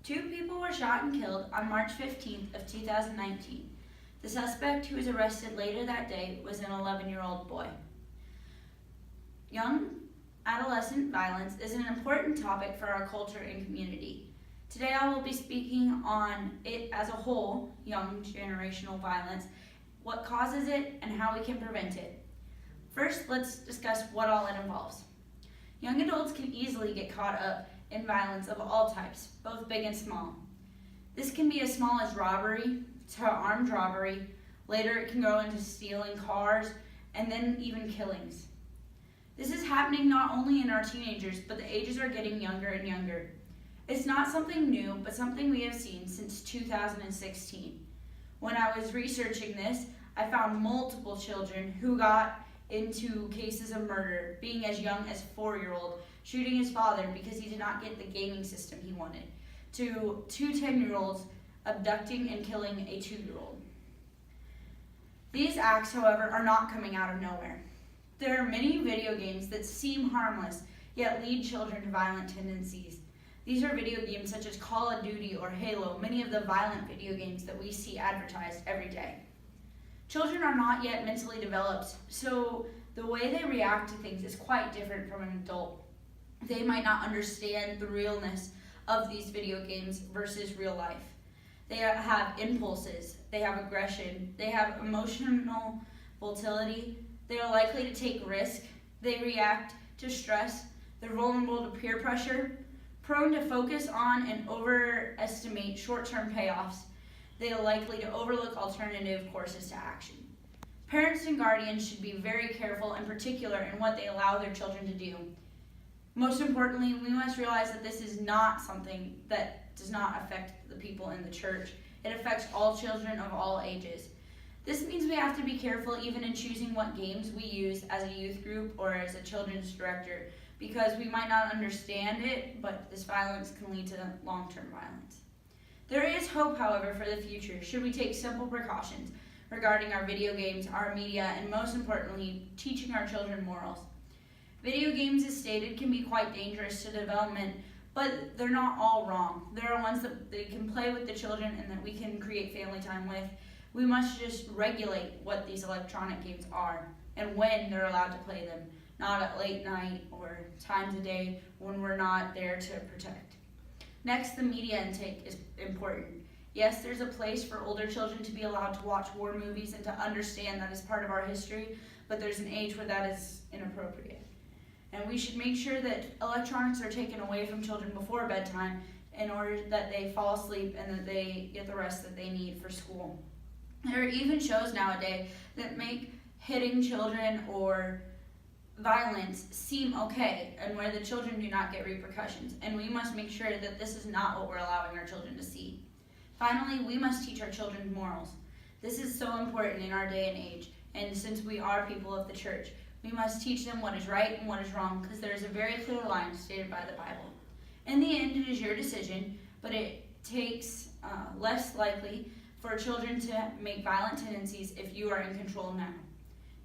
Two people were shot and killed on March 15th of 2019. The suspect who was arrested later that day was an 11-year-old boy. Young adolescent violence is an important topic for our culture and community. Today I will be speaking on it as a whole, young generational violence, what causes it, and how we can prevent it. First, let's discuss what all it involves. Young adults can easily get caught up in violence of all types, both big and small. This can be as small as robbery to armed robbery. Later it can go into stealing cars and then even killings. This is happening not only in our teenagers, but the ages are getting younger and younger. It's not something new, but something we have seen since 2016. When I was researching this, I found multiple children who got into cases of murder, being as young as 4-year-old, shooting his father because he did not get the gaming system he wanted, to two 10-year-olds abducting and killing a 2-year-old. These acts, however, are not coming out of nowhere. There are many video games that seem harmless, yet lead children to violent tendencies. These are video games such as Call of Duty or Halo, many of the violent video games that we see advertised every day. Children are not yet mentally developed, so the way they react to things is quite different from an adult. They might not understand the realness of these video games versus real life. They have impulses, they have aggression, they have emotional volatility, they are likely to take risk, they react to stress, they're vulnerable to peer pressure, prone to focus on and overestimate short-term payoffs. They are likely to overlook alternative courses to action. Parents and guardians should be very careful and particular in what they allow their children to do. Most importantly, we must realize that this is not something that does not affect the people in the church. It affects all children of all ages. This means we have to be careful even in choosing what games we use as a youth group or as a children's director, because we might not understand it, but this violence can lead to long-term violence. There is hope, however, for the future should we take simple precautions regarding our video games, our media, and most importantly, teaching our children morals. Video games, as stated, can be quite dangerous to development, but they're not all wrong. There are ones that they can play with the children and that we can create family time with. We must just regulate what these electronic games are and when they're allowed to play them, not at late night or times of day when we're not there to protect. Next, the media intake is important. Yes, there's a place for older children to be allowed to watch war movies and to understand that is part of our history, but there's an age where that is inappropriate. And we should make sure that electronics are taken away from children before bedtime in order that they fall asleep and that they get the rest that they need for school. There are even shows nowadays that make hitting children or violence seem okay and where the children do not get repercussions, and we must make sure that this is not what we're allowing our children to see. Finally, we must teach our children morals. This is so important in our day and age, and since we are people of the church, we must teach them what is right and what is wrong, because there is a very clear line stated by the Bible. In the end, it is your decision, but it takes less likely for children to make violent tendencies if you are in control now.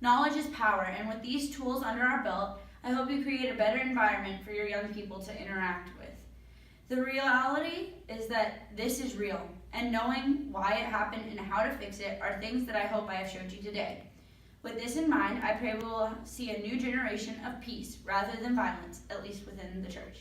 Knowledge is power, and with these tools under our belt, I hope you create a better environment for your young people to interact with. The reality is that this is real, and knowing why it happened and how to fix it are things that I hope I have showed you today. With this in mind, I pray we will see a new generation of peace rather than violence, at least within the church.